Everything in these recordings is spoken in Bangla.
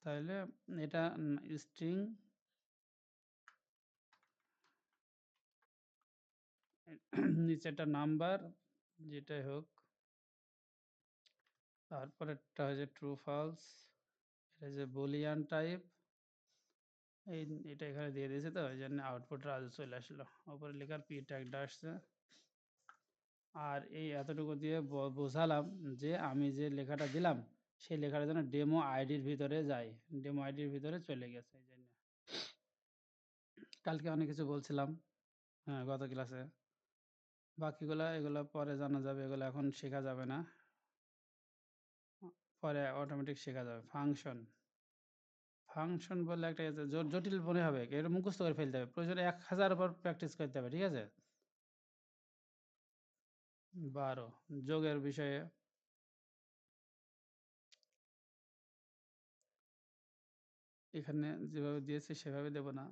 তাহলে এটা স্ট্রিং নিচেটা নাম্বার যেটাই হোক, তারপরেরটা হচ্ছে ট্রু ফলস, এটা যে বুলিয়ান টাইপ, এটা এখানে দিয়ে দিয়েছে তো ওই জন্য আউটপুট রাজু চলে আসলো, উপরে লেখার পি ট্যাগটা আসছে। আর এই এতটুকু দিয়ে বোঝালাম যে আমি যে লেখাটা দিলাম সেই লেখাটা যেন ডেমো আইডির ভিতরে যায়, ডেমো আইডির ভিতরে চলে গেছে। এই জন্য কালকে অনেক কিছু বলছিলাম, হ্যাঁ গত ক্লাসে, বাকিগুলা এগুলো পরে জানা যাবে, এগুলো এখন শেখা যাবে না, পরে অটোমেটিক শেখা যাবে। ফাংশন, ফাংশন বললে একটা জটিল মনে হবে, এটা মুখস্থ করে ফেলতে হবে, প্রয়োজনে 1000 বার প্র্যাকটিস করতে হবে, ঠিক আছে। 12 যোগের বিষয়ে, এখানে যেভাবে দিয়েছে সেভাবে দেব না।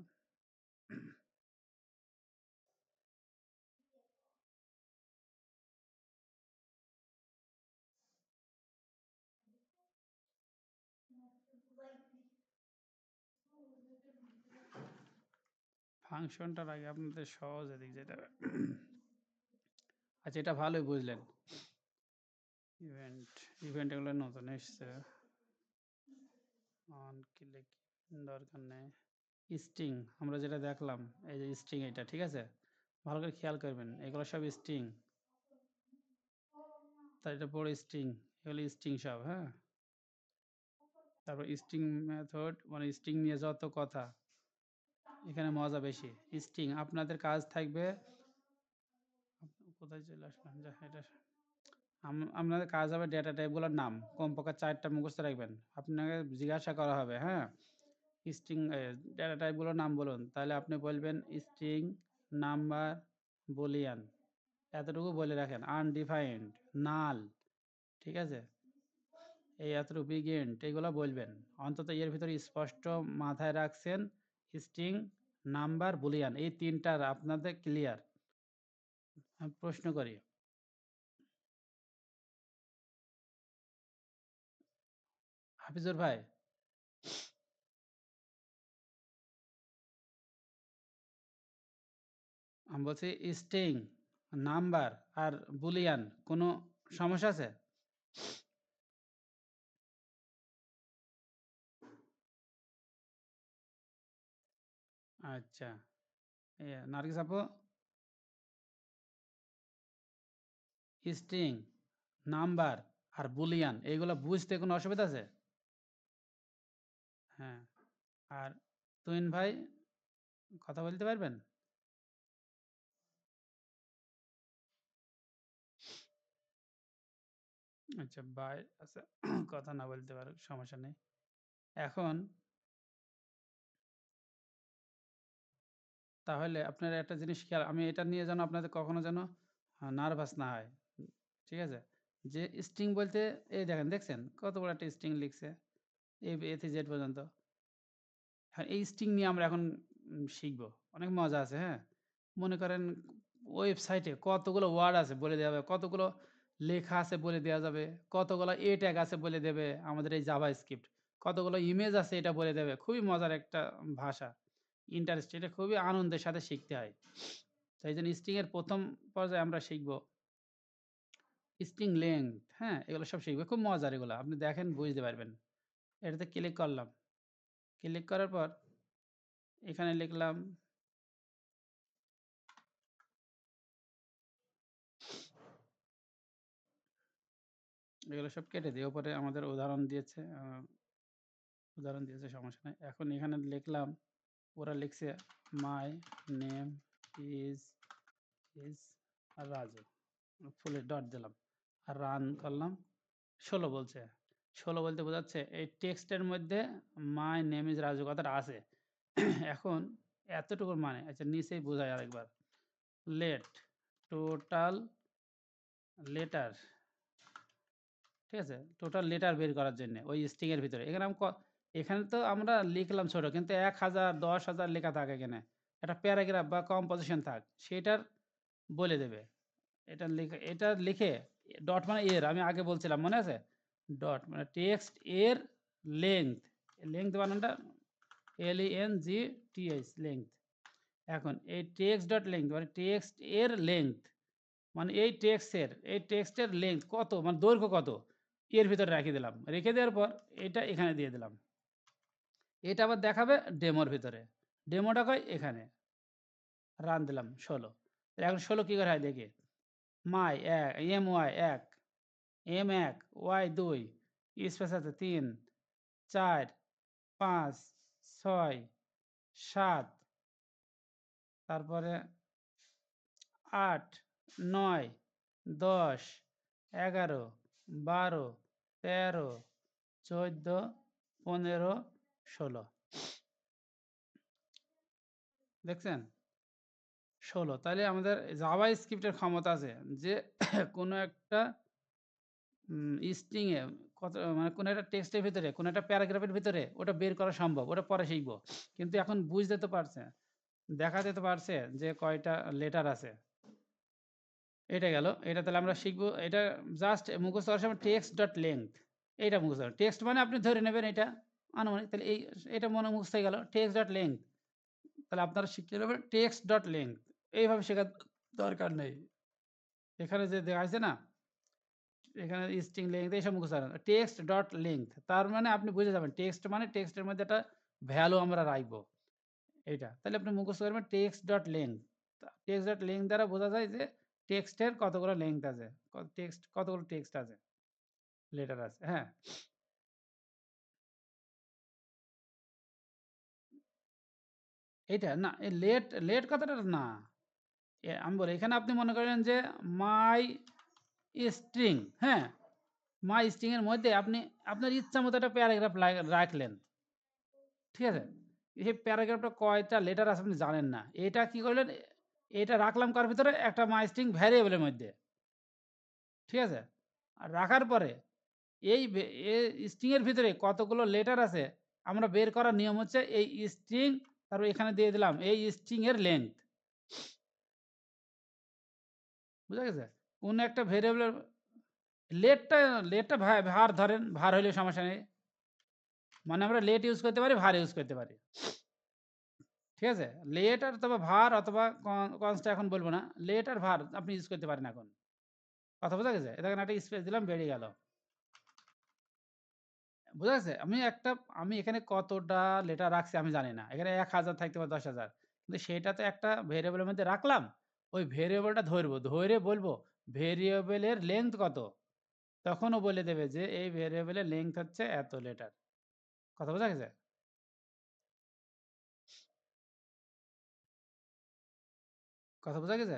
ফাংশনটার আগে আপনাদের সহজ এদিক যেতে হবে। আচ্ছা এটা ভালোই বুঝলেন, ইভেন্ট, ইভেন্ট এগুলো নতুন এসছে, অন ক্লিক দরকার নেই। স্ট্রিং আমরা যেটা দেখলাম, এই যে স্ট্রিং, এটা ঠিক আছে, ভালো করে খেয়াল করবেন, এগুলো সব স্ট্রিং, তার এটা বড় স্ট্রিং, এগুলো স্ট্রিং সব, হ্যাঁ। তারপর স্ট্রিং মেথড, মানে স্ট্রিং নিয়ে যত কথা, এখানে মজা বেশি। স্ট্রিং আপনাদের কাজ থাকবে, কোথায় চলে আসলাম, যা এটা আপনাদের কাজ হবে ডেটা টাইপগুলোর নাম কমপক্ষে 4টা মুখস্থ রাখবেন। আপনাকে জিজ্ঞাসা করা হবে, হ্যাঁ স্ট্রিং ডেটা টাইপগুলোর নাম বলুন, তাহলে আপনি বলবেন স্ট্রিং, নাম্বার, বুলিয়ান, এতটুকু বলে রাখেন। আনডিফাইন্ড, নাল, ঠিক আছে, এই এতটুকু বিগেন্ট, এগুলো বলবেন অন্তত, এর ভিতরে স্পষ্ট মাথায় রাখছেন স্ট্রিং, নাম্বার, বুলিয়ান, এই 3টার আপনাদের ক্লিয়ার। আমি প্রশ্ন করি, হাফিজুর ভাই, আমি বলছি স্ট্রিং, নাম্বার আর বুলিয়ান, কোনো সমস্যা আছে? আচ্ছা, নার্গিস আপু, স্ট্রিং, নাম্বার আর বুলিয়ান এইগুলো বুঝতে কোনো অসুবিধা আছে? হ্যাঁ, আর তুহিন ভাই কথা বলতে পারবেন? আচ্ছা বাই, আচ্ছা কথা না বলতে পারো সমস্যা নেই। এখন তাহলে আপনারা একটা জিনিস খেয়াল, আমি এটা নিয়ে যেন আপনাদের কখনো যেন নার্ভাস না হয়, ঠিক আছে। যে স্ট্রিং বলতে, এই দেখেন, দেখছেন কত বড় একটা স্ট্রিং লিখছে, এ থেকে জেড পর্যন্ত। হ্যাঁ, এই স্ট্রিং নিয়ে আমরা এখন শিখবো, অনেক মজা আছে, হ্যাঁ। মনে করেন ওয়েবসাইটে কতগুলো ওয়ার্ড আছে বলে দেওয়া যাবে, কতগুলো লেখা আছে বলে দেওয়া যাবে, কতগুলো ট্যাগ আছে বলে দেবে আমাদের এই জাভা স্ক্রিপ্ট, কতগুলো ইমেজ আছে এটা বলে দেবে। খুবই মজার একটা ভাষা, ইন্টারেস্ট, এটা খুবই আনন্দের সাথে শিখতে হয়। তাই জন্য স্ট্রিং এর প্রথম পর্যায়ে আমরা শিখবো স্ট্রিং লেংথ, হ্যাঁ এগুলো সব শিখবো, খুব মজার এগুলো, আপনি দেখেন বুঝতে পারবেন। এটাতে ক্লিক করলাম, ক্লিক করার পর এখানে লিখলাম এগুলো সব কেটে দিই, ওপরে আমাদের উদাহরণ দিয়েছে, সমস্যা নেই। এখন এখানে লিখলাম, ওরা লিখছে my name is is Raju, ফুলে ডট দিলাম আর রান করলাম। 16 বলছে, 16 বলতে বোঝাচ্ছে এই টেক্সটের মধ্যে মাই নেম ইজ রাজু কথাটা আছে। এখন এতটুকুর মানে, আচ্ছা নিচেই বোঝায় আরেকবার, লেট টোটাল লেটার, ঠিক আছে, টোটাল লেটার বের করার জন্য ওই স্ট্রিং এর ভিতরে, এখানে এখানে তো আমরা লিখলাম ছোট, কিন্তু 1000 10,000 লেখা থাকে এখানে, একটা প্যারাগ্রাফ বা কম্পোজিশন থাক, সেটার বলে দেবে। এটা লিখে, ডট মানে এর, আমি আগে বলছিলাম মনে আছে, ডট মানে টেক্সট এর লেংথ, লেংথ বানানটা LENGTH, লেংথ। এখন এই টেক্সট ডট লেংথ মানে টেক্সট এর লেংথ, মানে এই টেক্সটের লেংথ কত, মানে দৈর্ঘ্য কত, এর ভিতরে রেখে দিলাম। রেখে দেওয়ার পর এটা এখানে দিয়ে দিলাম। এটা আবার দেখাবে ডেমোর ভিতরে। ডেমোটা কই? এখানে। রান দিলাম ১৬। এখন ১৬ কি করে হয় দেখি। মাই MY ১, M১, Y ২, স্পেস আছে ৩, ৪, ৫, ৬, ৭, তারপরে ৮, ৯, ১০, ১১, ১২, ১৩, ১৪, ১৫, ১৬। দেখছেন? ১৬। তাহলে আমাদের জাভা স্ক্রিপ্টের ক্ষমতা আছে যে কোনো একটা স্ট্রিং এ কত, মানে কোনো একটা টেক্সটের ভিতরে, কোনো একটা প্যারাগ্রাফের ভিতরে ওটা বের করা সম্ভব। ওটা পরে শিখব। কিন্তু এখন বুঝতে তো পারছে, দেখাতে তো পারছে যে কয়টা লেটার আছে। এটা গেল। এটা তাহলে আমরা শিখব। এটা জাস্ট মুখস্থ করার সময় টেক্সট ডট লেংথ, এইটা মুখস্থ করা। টেক্সট মানে আপনি ধরে নেবেন এটা আনুমানিক। তাহলে এটা মনে মুখস্থ হয়ে গেল। Text dot length. তাহলে আপনারা শিখতে নেবেন টেক্সট ডট লেংথ। এইভাবে শেখার দরকার নেই। এখানে যে দেওয়া আছে না, এখানে স্ট্রিং লেংথ এইসব মুখস্থ রাখবেন। টেক্সট ডট লেংথ তার মানে আপনি বুঝে যাবেন টেক্সট মানে টেক্সটের মধ্যে একটা ভ্যালু আমরা রাখবো, এইটা। তাহলে আপনি মুখস্থ করবেন text dot length. Text dot length দ্বারা বোঝা যায় যে টেক্সটের কতগুলো লেংথ আছে, কতগুলো টেক্সট আছে, লেটার আছে। হ্যাঁ, এইটা না, এই লেট লেট কথাটা না। আমি বলি এখানে আপনি মনে করেন যে মাই স্ট্রিং, হ্যাঁ, মাই স্ট্রিং এর মধ্যে আপনি আপনার ইচ্ছা মতো একটা প্যারাগ্রাফ রাখলেন, ঠিক আছে? এই প্যারাগ্রাফটা কয়টা লেটার আছে আপনি জানেন না। এটা কি করলেন? এটা রাখলাম কার ভিতরে? একটা মাই স্ট্রিং ভ্যারিয়েবলের মধ্যে। ঠিক আছে? আর রাখার পরে এই স্ট্রিং এর ভিতরে কতগুলো লেটার আছে আমরা বের করার নিয়ম হচ্ছে এই স্ট্রিং, তারপর এখানে দিয়ে দিলাম এই স্ট্রিং এর লেংথ। বুঝা গেছে? কোন একটা ভেরিয়েবলের লেটটা লেটটা ভার ধরেন, ভার হইলে সমস্যা নেই। মানে আমরা লেট ইউজ করতে পারি, ভার ইউজ করতে পারি। ঠিক আছে? লেট আর অথবা ভার অথবা কনস্ট এখন বলব না। লেট আর ভার আপনি ইউজ করতে পারেন এখন। কথা বোঝা গেছে? দেখেন একটা স্পেস দিলাম বেরিয়ে গেল। বোঝা গেছে? আমি এখানে কতটা লেটার রাখছি আমি জানি না। এখানে ১,০০০ থাকতে পারে ১০,০০০। কিন্তু সেটা তো একটা ভেরিয়েবলের মধ্যে রাখলাম। ওই ভেরিয়েবলটা ধরবো। ধরে বলবো ভেরিয়েবলের লেংথ কত? তখন ও বলে দেবে যে এই ভেরিয়েবলের লেংথ হচ্ছে এত লেটার। কথা বোঝা গেছে? কথা বোঝা গেছে?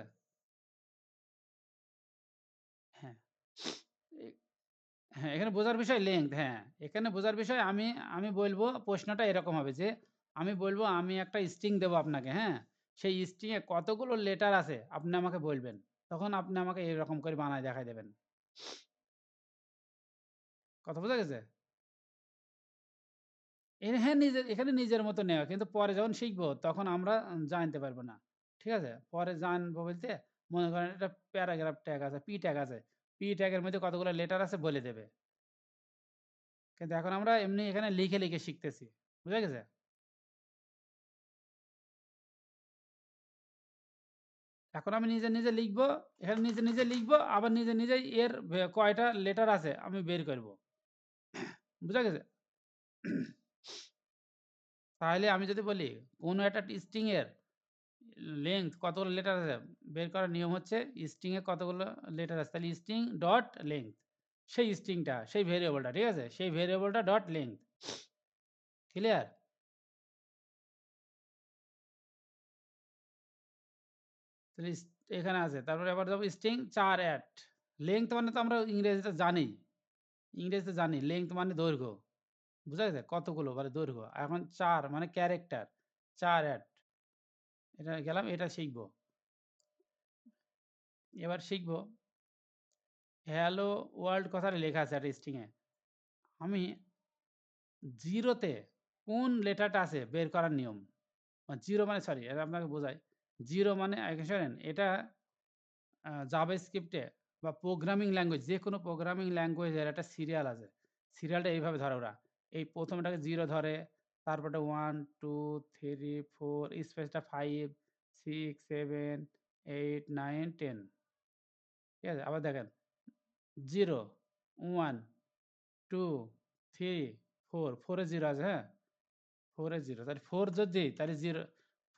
হ্যাঁ। এ হ্যাঁ, এখানে বোঝার বিষয় লেংথ, হ্যাঁ। এখানে বোঝার বিষয় আমি বলবো প্রশ্নটা এরকম হবে যে, আমি বলবো আমি একটা স্ট্রিং দেবো আপনাকে, হ্যাঁ? সেই স্ট্রিং এ কতগুলো লেটার আছে আপনি আমাকে বলবেন। তখন আপনি আমাকে এরকম করে বানায় দেখায় দেবেন। কথা বোঝা গেছে? হ্যাঁ, এখানে নিজের মতো নেওয়া। কিন্তু পরে যখন শিখবো তখন আমরা জানতে পারবো না। ঠিক আছে? পরে জানবো বলতে মনে করেন একটা প্যারাগ্রাফ ট্যাগ আছে, পি ট্যাগ আছে। পি ট্যাগের মধ্যে কতগুলো লেটার আছে বলে দেবে। কিন্তু এখন আমরা এমনি এখানে লিখে শিখতেছি। বুঝা গেছে? এখন আমি নিজে লিখবো, এখানে নিজে লিখবো, আবার নিজেই এর কয়টা লেটার আছে আমি বের করব। বুঝা গেছে? তাহলে আমি যদি বলি কোনো একটা স্ট্রিং এর লেংথ কতগুলো লেটার আছে বের করার নিয়ম হচ্ছে স্ট্রিং এ কতগুলো লেটার আছে, তাহলে স্ট্রিং ডট লেংথ, সেই স্ট্রিংটা, সেই ভেরিয়েবলটা, ঠিক আছে? সেই ভেরিয়েবলটা ডট লেংথ। ক্লিয়ার? তাহলে এখানে আছে। তারপরে আবার যাবো স্ট্রিং ৪ অ্যাট। লেংথ মানে তো আমরা ইংরেজিতে জানি। ইংরেজিতে জানি লেংথ মানে দৈর্ঘ্য। বুঝা গেছে? কতগুলো মানে দৈর্ঘ্য। এখন ৪ মানে ক্যারেক্টার। ৪ অ্যাট। এটা গেলাম, এটা শিখব। এবার শিখব হ্যালো ওয়ার্ল্ড কথাটা লেখা আছে একটা স্ট্রিং এ। আমি 0 তে কোন লেটারটা আছে বের করার নিয়ম। 0 মানে সরি, এটা আপনাকে বোঝাই। 0 মানে আগে শোনেন, এটা জাভাস্ক্রিপ্টে বা প্রোগ্রামিং ল্যাঙ্গুয়েজ, যেকোনো প্রোগ্রামিং ল্যাঙ্গুয়েজের একটা সিরিয়াল আছে। সিরিয়ালটা এইভাবে ধরে ওরা। এই প্রথমটাকে 0 ধরে, তারপরটা 1, 2, 3, 4 স্পেসটা 5, 6, 7, 8, 9, 10 ঠিক আছে? আবার দেখেন 0, 1, 2, 3, 4, 4 এ 0 আছে, হ্যাঁ? 4 এ 0 তাহলে 4 যদি দিই তাহলে 0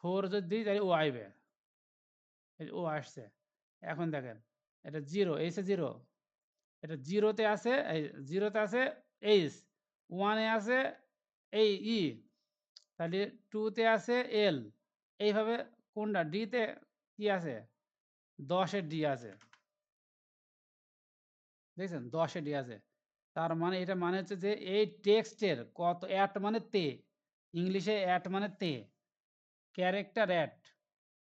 4 যদি দিই তাহলে ও আইবে। এই যে ও আসছে। এখন দেখেন এটা 0 এইসে 0 এটা 0 তে আছে এই 0 তে আছে এইচ, 1 এ আছে এই ই, তাহলে 2 তে আছে এল। এইভাবে কোনটা ডি তে কি আছে? 10 এর ডি আছে। দেখছেন? 10 এ ডি আছে। তার মানে এটা মানে হচ্ছে যে এই টেক্সটের কত এট মানে তে। ইংলিশে এট মানে তে। ক্যারেক্টার এট।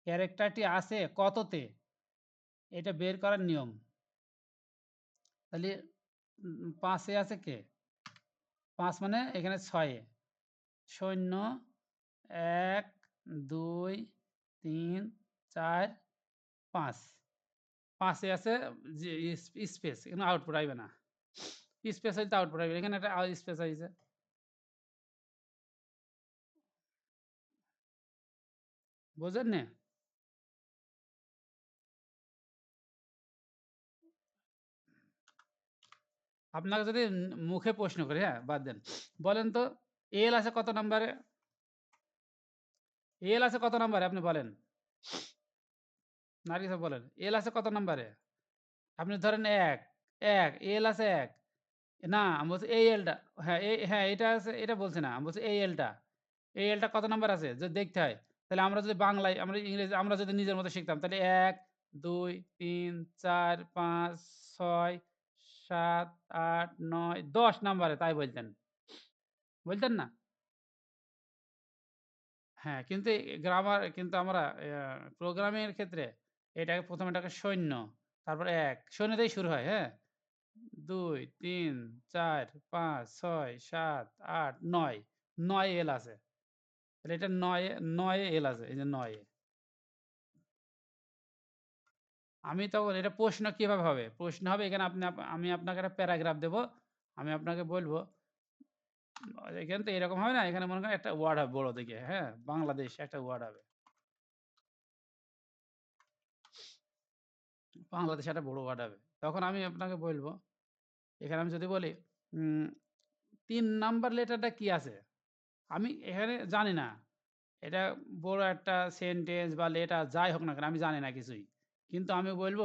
ক্যারেক্টারটি আছে কততে? এটা বের করার নিয়ম। তাহলে ৫ এ আছে কে? ৫ মানে এখানে ৬ এ। সৈন্য ১, ২, ৩, ৪, ৫। ৫ এ আছে যে স্পেস এখানে আউটপুট আইবে না। স্পেস হইলে তো আউটপুট আইবে। এখানে একটা স্পেস আইছে। বোঝেন নে? আপনাকে যদি মুখে প্রশ্ন করি, হ্যাঁ? বাদ দেন। বলেন তো এল আছে কত নাম্বারে? এল আছে কত নাম্বারে আপনি বলেন? নার্গিস আপা বলেন। এল আছে কত নাম্বারে? আপনি ধরেন ১, ১ এল আছে ১। না আমি বলছি এই এলটা হ্যাঁ, হ্যাঁ, এটা আছে এটা বলছি না। আমি বলছি এই এলটা। এই এলটা কত নাম্বার আছে? যদি দেখতে হয়। তাহলে আমরা যদি বাংলায় আমরা ইংরেজি আমরা যদি নিজের মতো শিখতাম তাহলে ১, ২, ৩, ৪, ৫, ৬, ৭, ৮, ৯, ১০ নাম্বারে তাই বলতেন। বলতেন না? হ্যাঁ, কিন্তু গ্রামার কিন্তু আমরা প্রোগ্রামিং এর ক্ষেত্রে এটাকে ১ম এটাকে সৈন্য, তারপর ১ সৈন্য দিয়েই শুরু হয়, হ্যাঁ? ২, ৩, ৪, ৫, ৬, ৭, ৮, ৯, ৯ এল আছে। তাহলে এটা ৯ এ এল আছে। এই যে ৯ এ। আমি তখন এটা প্রশ্ন কিভাবে হবে? প্রশ্ন হবে এখানে আমি আপনাকে একটা প্যারাগ্রাফ দেব। আমি আপনাকে বলব এখানে তো এরকম হবে না। এখানে মনে করেন একটা ওয়ার্ড হবে বড় দেখে, হ্যাঁ? বাংলাদেশ একটা ওয়ার্ড হবে। বাংলাদেশ একটা বড় ওয়ার্ড হবে। তখন আমি আপনাকে বলব, এখানে আমি যদি বলি ৩ নাম্বার লেটারটা কি আছে? আমি এখানে জানি না। এটা বড় একটা সেন্টেন্স বা লেটার যাই হোক না কেন আমি জানি না কিছুই। কিন্তু আমি বলব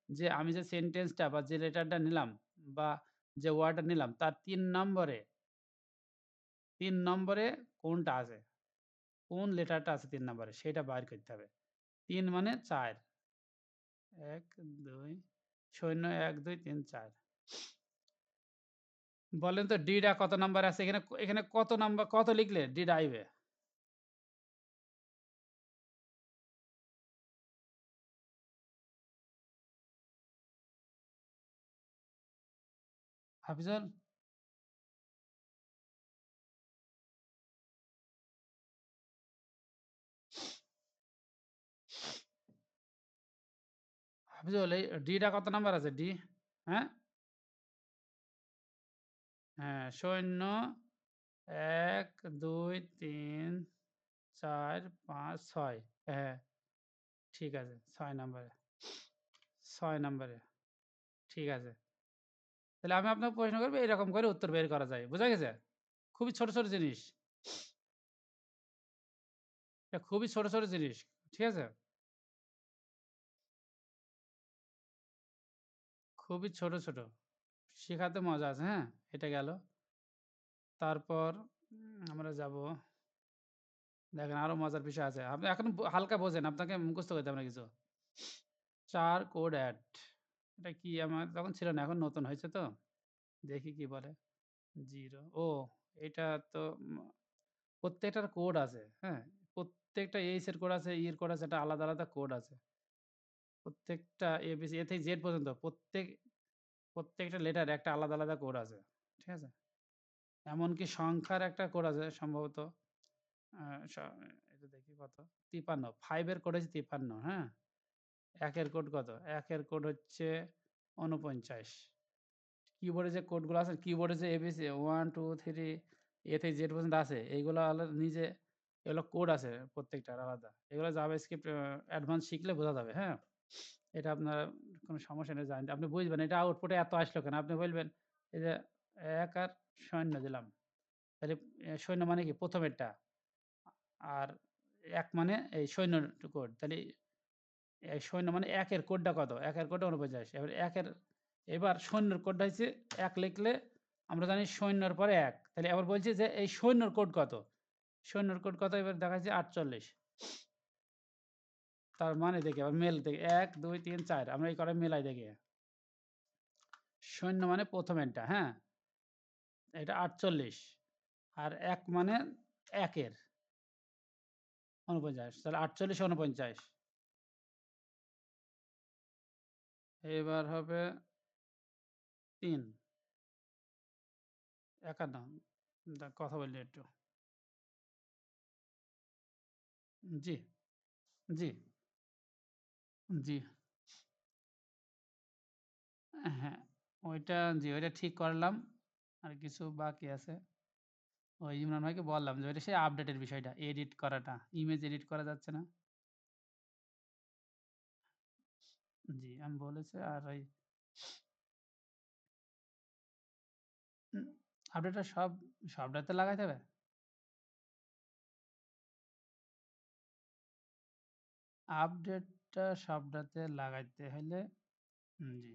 যে আমি যে সেন্টেন্সটা বা যে লেটারটা নিলাম বা যে ওয়ার্ডটা নিলাম তার ৩ নম্বরে কোনটা আছে? কোন লেটারটা আছে ৩ নম্বরে সেটা বাইর করতে হবে। ৩ মানে ৪ ১, ২ সৈন্য ১, ২, ৩, ৪ বলেন তো ডি টা কত নাম্বারে আছে? এখানে কত নাম্বার কত লিখলে ডি টা আইবে? হাফিজুল, হাফিজুল এই ডি টা কত নাম্বার আছে ডি? হ্যাঁ? হ্যাঁ, সৈন্য ১, ২, ৩, ৪, ৫, ৬ হ্যাঁ, ঠিক আছে ৬ নাম্বারে। ৬ নাম্বারে। ঠিক আছে। তাহলে আমি আপনাকে প্রশ্ন করব এরকম করে উত্তর বের করা যায়। বুঝা গেছে? খুবই ছোট, ছোট জিনিস। এটা খুবই ছোট, ছোট জিনিস। ঠিক আছে? খুবই ছোট, ছোট। শেখাতে মজা আছে, হ্যাঁ? এটা গেল। তারপর আমরা যাব দেখেন আরো মজার বিষয় আছে। আপনি এখন হালকা বোঝেন, আপনাকে মুখস্থ করতে হবে না কিছু। ৪ কোড এড। এটা কি আমার তখন ছিল না, এখন নতুন হয়েছে তো। দেখি কি বলে। 0 ও এটা তো প্রত্যেকটার কোড আছে, হ্যাঁ? প্রত্যেকটা এইচ এর কোড আছে, ই এর কোড আছে, এটা আলাদা, আলাদা কোড আছে। প্রত্যেকটা এবিসি এ থেকে জেড পর্যন্ত প্রত্যেকটা লেটার একটা আলাদা, আলাদা কোড আছে। ঠিক আছে? এমনকি সংখ্যার একটা কোড আছে সম্ভবত আ স এটা দেখি কত? ৫৩ ৫ এর কোড হচ্ছে ৫৩, হ্যাঁ? ১ এর কোড কত? ১ এর কোড হচ্ছে ৪৯। কিবোর্ডে যে কোডগুলো আছে, কিবোর্ডে যে এবিসি 1, 2, 3 এ থেকে জেড পর্যন্ত আছে এইগুলো আলাদা নিজে, এগুলো কোড আছে প্রত্যেকটার আলাদা। এগুলো জাভাস্ক্রিপ্ট অ্যাডভান্স শিখলে বোঝা যাবে, হ্যাঁ? এটা আপনার কোনো সমস্যা নেই, জানেন আপনি বুঝবেন এটা আউটপুটে এত আসলো কেন? আপনি বলবেন এই যে ১ আর ০ দিলাম। তাহলে ০ মানে কি ১ম এরটা। আর ১ মানে এই সৈন্যর কোড। তাহলে এই সৈন্য মানে ১ এর কোডটা কত? ১ এর কোডটা ৪৯। এবার ১ এর এবার সৈন্যর কোডটা হচ্ছে ১ লিখলে আমরা জানি সৈন্যর পরে ১। তাহলে আবার বলছি যে এই সৈন্যর কোড কত? সৈন্যর কোড কত? এবার দেখাচ্ছে ৪৮। তার মানে দেখি আবার মেল দেখি ১, ২, ৩, ৪ আমরা এই কটা মেলাই দেখি। সৈন্য মানে ১ম এরটা, হ্যাঁ? এটা ৪৮ আর ১ মানে ১ এর ৪৯ তাহলে ৪৮ ৪৯। এবার হবে ৩ ৫১ কথা বলি একটু। জি, জি, জি। হ্যাঁ, ওইটা ঠিক করলাম। আর কিছু বাকি আছে। ওই ইমরান ভাইকে বললাম যে ওইটা সেই আপডেটের বিষয়টা, এডিট করাটা। ইমেজ এডিট করা যাচ্ছে না। জি, আমি বলেছি আর ওই উম আপডেটটা সবটাতে লাগাইতে হবে? আপডেটটা সবটাতে লাগাইতে হইলে জি,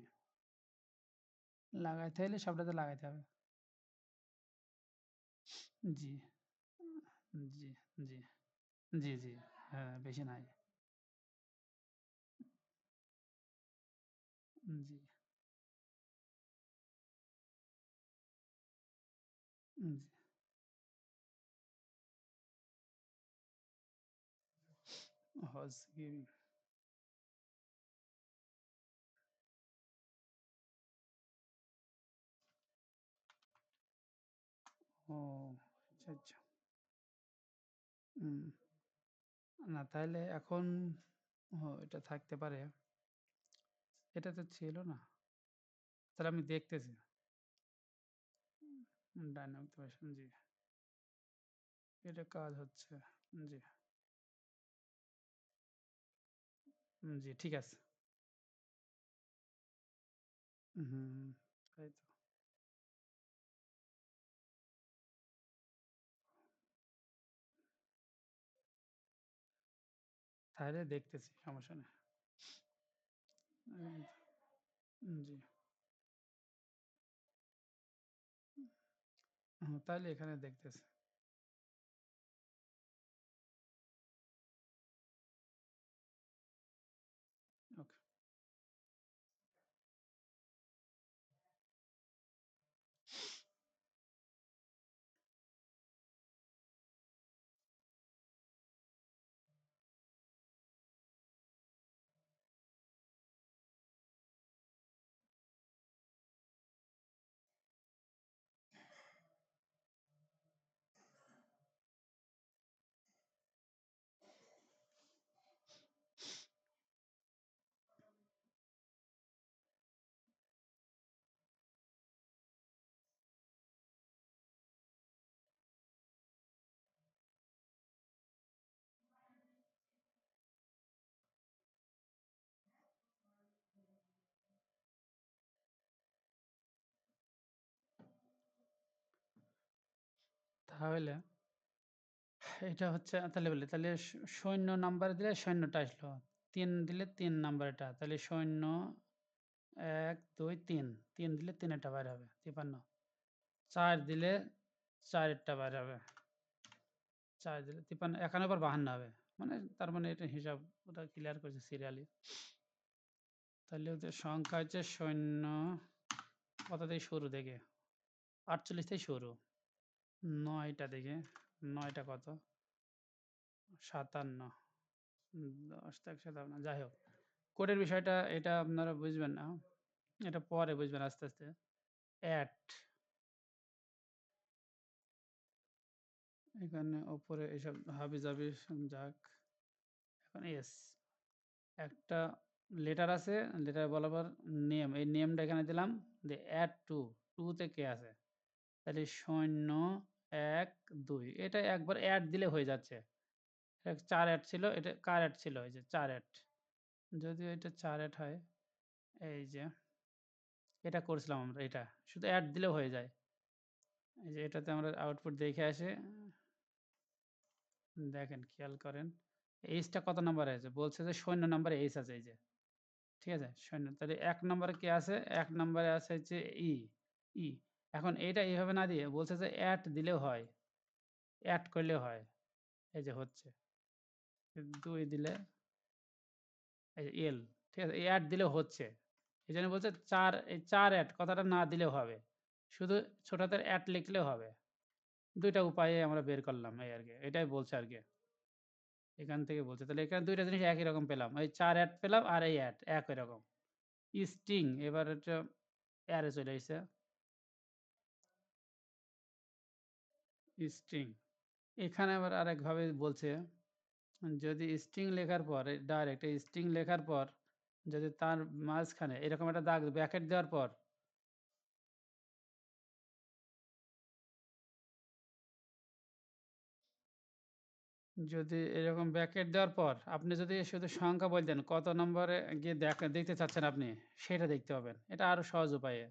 লাগাইতে হইলে সবটাতে লাগাইতে হবে। জি, জি, জি, জি, জি। হ্যাঁ, বেশি নাই। জি, জি। হচ্ছে কি ও আচ্ছা, আচ্ছা। হুম। না তাইলে এখন এটা থাকতে পারে। এটা তো ছিল না। তাহলে আমি দেখতেছি। ডায়নামিক ভার্সন জি। এটা কাজ হচ্ছে। জি, জি ঠিক আছে। হুম, তাই তো। তাহলে দেখতেছি সমস্যা নেই। জি। তাহলে এখানে দেখতেছি। ওকে। তাহলে এটা হচ্ছে তাহলে বলি তাহলে সৈন্য নাম্বার দিলে সৈন্যটা আসলো। ৩ দিলে ৩ নাম্বারটা। তাহলে সৈন্য ১, ২, ৩। ৩ দিলে ৩ এরটা বাইর হবে ৫৩। ৪ দিলে ৪ এরটা বাইর হবে। ৪ দিলে ৫৩ এখানে আবার ৫২ হবে। মানে তার মানে এটা হিসাব ওটা ক্লিয়ার করেছে সিরিয়ালি। তাহলে ওদের সংখ্যা হচ্ছে সৈন্য কত থেকে শুরু থেকে? ৪৮ থেকে শুরু। ৯ টা থেকে ৯ টা কত? ৫৭। ১০ থেকে ৫৭ যাই হোক। কোডের বিষয়টা এটা আপনারা বুঝবেন না। এটা পরে বুঝবেন আস্তে, আস্তে। এট এখানে উপরে এসব হাবিজাবি যাক। এখন এস একটা লেটার আছে, লেটার বরাবর নেম। এই নেমটা এখানে দিলাম। দিয়ে এড টু, টু তে কে আছে? তাহলে সৈন্য ১, ২ এটা একবার এড দিলে হয়ে যাচ্ছে। ৪ এড ছিল, এটা কার এড ছিল? এই যে ৪ এড। যদিও এটা ৪ এড হয়, এই যে এটা করছিলাম আমরা এটা। শুধু এড দিলেও হয়ে যায়। এই যে এটাতে আমরা আউটপুট দেখে আসি। দেখেন খেয়াল করেন। এইচটা কত নাম্বারে আছে? বলছে যে ০ নাম্বারে এইচ আছে এই যে। ঠিক আছে? ০ তাহলে ১ নম্বরে কি আছে? ১ নম্বরে আছে হচ্ছে ই, ই। এখন এইটা এভাবে না দিয়ে বলছে যে এট দিলেও হয়। এড করলেও হয়। এই যে হচ্ছে। ২ দিলে এই যে এল। ঠিক আছে? এই এড দিলেও হচ্ছে। এজন্য বলছে ৪ এই ৪ এট কথাটা না দিলেও হবে। শুধু ছোট হাতের এট লিখলেও হবে। ২ টা উপায়ে আমরা বের করলাম এই আরকি। এটাই বলছে আরকি। এখান থেকে বলছে। তাহলে এখানে ২ টা জিনিস একই রকম পেলাম। এই ৪ এট পেলাম আর এই এট একই রকম। স্ট্রিং এবার এটা অ্যারে চলে আইছে। স্ট্রিং। এখানে আবার আরেকভাবে বলছে, যদি স্ট্রিং লেখার পর ডাইরেক্ট এই স্ট্রিং লেখার পর যদি তার মাঝখানে এরকম একটা দাগ ব্র্যাকেট দেওয়ার পর যদি এরকম ব্র্যাকেট দেওয়ার পর আপনি যদি শুধু সংখ্যা বলতেন কত নম্বরে গিয়ে দেখতে চাচ্ছেন আপনি, সেটা দেখতে পাবেন। এটা আরো সহজ উপায়ে।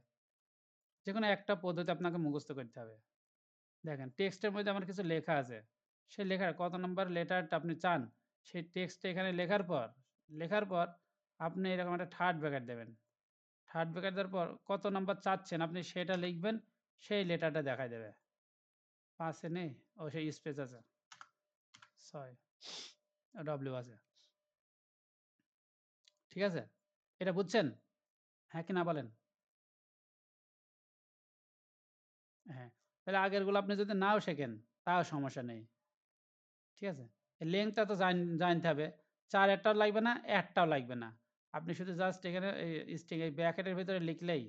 যেকোনো একটা পদ্ধতি আপনাকে মুখস্থ করতে হবে। দেখেন টেক্সটের মধ্যে আমার কিছু লেখা আছে। সেই লেখার কত নম্বর লেটারটা আপনি চান, সেই টেক্সটটা এখানে লেখার পর আপনি এরকম একটা থার্ড ব্র্যাকেট দেবেন। থার্ড ব্র্যাকেট দেওয়ার পর কত নাম্বার চাচ্ছেন আপনি সেটা লিখবেন, সেই লেটারটা দেখায় দেবে। ৫ এ নেই? ও সেই স্পেস আছে। ৬ ডব্লিউ আছে। ঠিক আছে? এটা বুঝছেন? হ্যাঁ কি না বলেন? হ্যাঁ। তাহলে আগেরগুলো আপনি যদি নাও শেখেন, তাও সমস্যা নেই। ঠিক আছে? লেংথটা তো জানতে হবে। ৪ একটাও লাগবে না, ১ টাও লাগবে না। আপনি শুধু জাস্ট এখানে এই স্ট্রিং এই ব্র্যাকেটের ভিতরে লিখলেই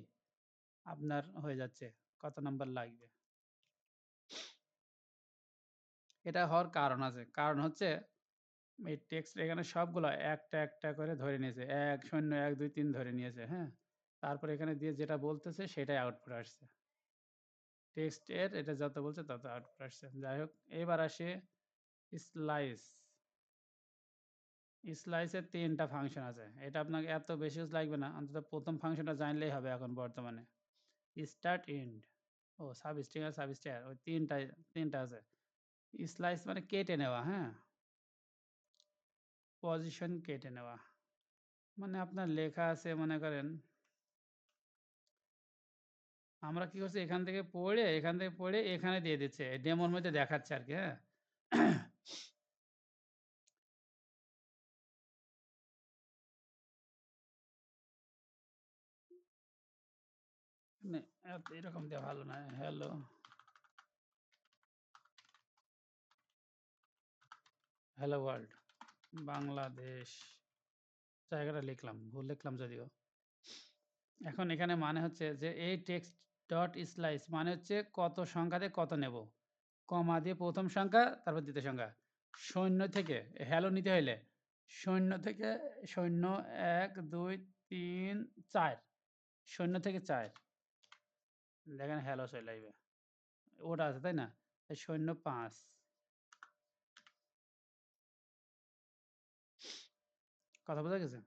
আপনার হয়ে যাচ্ছে কত নাম্বার লাগবে। এটা হওয়ার কারণ আছে। কারণ হচ্ছে এই টেক্সট এখানে সবগুলা একটা করে ধরে নিয়েছে। ১, ০, ১, ২, ৩ ধরে নিয়েছে, হ্যাঁ? তারপরে এখানে দিয়ে যেটা বলতেছে সেটাই আউটপুট আসছে। টেক্সট এর এটা যত বলছে তত আউটপুট আসছে। যাই হোক, এবার আসি স্লাইস। স্লাইসের ৩ টা ফাংশন আছে। এটা আপনাকে এত বেশি লাগবে না। অন্তত ১ম ফাংশনটা জানলেই হবে এখন বর্তমানে। Start, end. ও সাবস্ট্রিং আর সাবস্ট্রার ওই ৩ টা আছে। স্লাইস মানে কেটে নেওয়া, হ্যাঁ? পজিশন কেটে নেওয়া। মানে আপনার লেখা আছে মনে করেন আমরা কি করছি এখান থেকে পড়ে এখানে দিয়ে দিচ্ছে। ডেমোর মধ্যে দেখাচ্ছে আরকি, হ্যাঁ? মানে এরকম দেওয়া ভালো না। Hello, hello world, Bangladesh. জায়গাটা লিখলাম, ভুল লিখলাম যদিও। এখন এখানে মানে হচ্ছে যে এই টেক্সট ডট স্লাইস মানে হচ্ছে কত সংখ্যা দিয়ে কত নেব। কমা দিয়ে ১ম সংখ্যা, তারপর ২য় সংখ্যা। ০ থেকে হ্যালো নিতে হইলে ০ থেকে ০, ১, ২, ৩, ৪। ০ থেকে ৪। দেখেন হ্যালো চলে আইবে। ওটা আছে তাই না? ০, ৫। কথা বোঝা গেছে?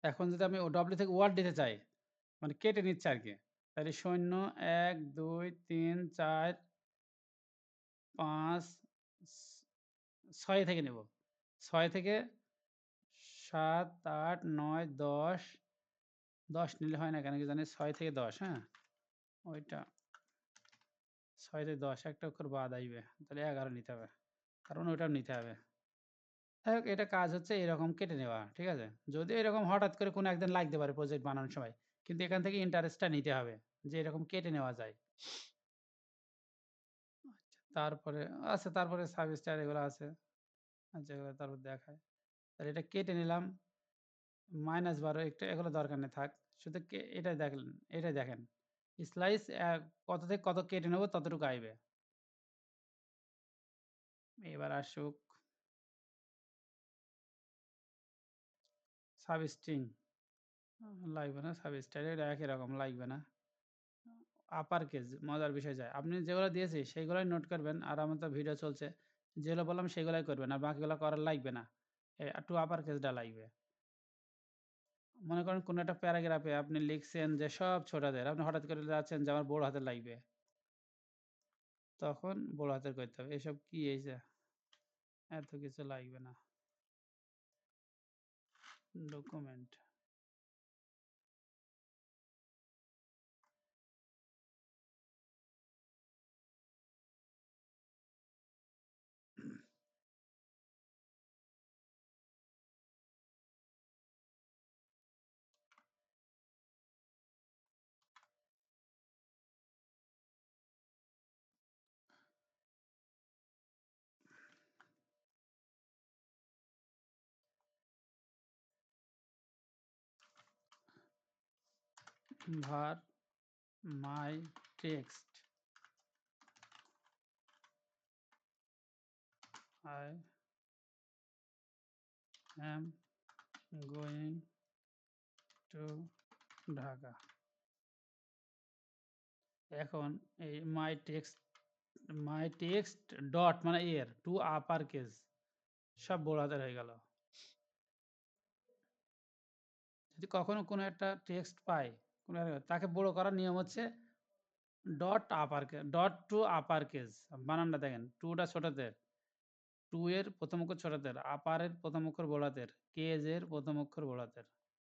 এখন যদি আমি ডব্লিউ থেকে ওয়ার্ড দিতে চাই, মানে কেটে নিচ্ছে আরকি। তাহলে ০, ১, ২, ৩, ৪, ৫, ৬ থেকে নেব। ৬ থেকে ৭, ৮, ৯, ১০, ১০ নিলে হয় না কেন কি জানি? ৬ থেকে ১০, হ্যাঁ? ওইটা ৬ থেকে ১০ একটা অক্ষর বাদ আইবে। তাহলে ১১ নিতে হবে। কারণ ওইটাও নিতে হবে। যাই হোক এটা কাজ হচ্ছে এরকম কেটে নেওয়া। ঠিক আছে? যদিও এরকম হঠাৎ করে কোনো একদিন লাগতে পারে প্রজেক্ট বানানোর সময়। কিন্তু এখান থেকে ইন্টারেস্টটা নিতে হবে। যে এরকম কেটে নেওয়া যায়। তারপরে তারপরে সাবস্টার এগুলো আছে। যেগুলো তারপর দেখায়। তাহলে এটা কেটে নিলাম। -12 একটু এগুলো দরকার নেই থাক। শুধু এটাই দেখেন। স্লাইস কত থেকে কত কেটে নেব ততটুকু আইবে। এবার আসুক সাবস্ট্রিং। লাগবে না সাবস্টার এটা একই রকম লাগবে না। আপার কেস মজার বিষয় যায়। আপনি যেগুলো দিয়েছি সেইগুলোই নোট করবেন আর আমার তো ভিডিও চলছে। যেগুলো বললাম সেগুলোই করবেন আর বাকিগুলো করার লাগবে না। টু আপার কেসটা লাগবে। মনে করেন কোনো একটা প্যারাগ্রাফে আপনি লিখছেন যে সব ছোটদের, আপনি হঠাৎ করে যাচ্ছেন যে আমার বড় হাতের লাগবে। তখন বড় হাতের করতে হবে। এসব কি এই যে এত কিছু লাগবে না। Document var my text I am going to Dhaka. এখন এই মাই টেক্সট ডট মানে এর টু আপার কেস সব বড় হাতের হয়ে গেল। যদি কখনো কোনো একটা টেক্সট পাই তাকে বড় করার নিয়ম হচ্ছে dot upper case, dot to upper case. বানানটা দেখেন, টুটা ছোটদের, টু এর প্রথম অক্ষর ছোটদের, আপারের প্রথম অক্ষর বড় হাতের, কেজ এর প্রথম অক্ষর বড় হাতের,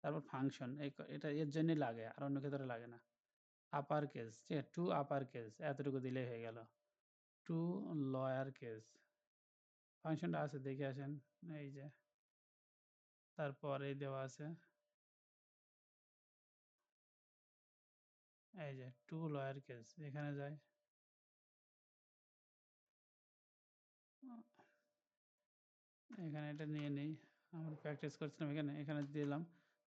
তারপর ফাংশন। এটা এর জন্যই লাগে, আর অন্য ক্ষেত্রে লাগে না। আপার কেস, ঠিক আছে, টু আপার কেস এতটুকু দিলেই হয়ে গেল। টু লয়ার কেস ফাংশনটা আছে, দেখে আসেন। এই যে তারপর এই দেওয়া আছে, এই যে টু লয়ার কেস, এখানে যায়। এখানে এটা নিয়ে নেই, আমরা প্র্যাকটিস করছিলাম এখানে, এখানে দিলাম,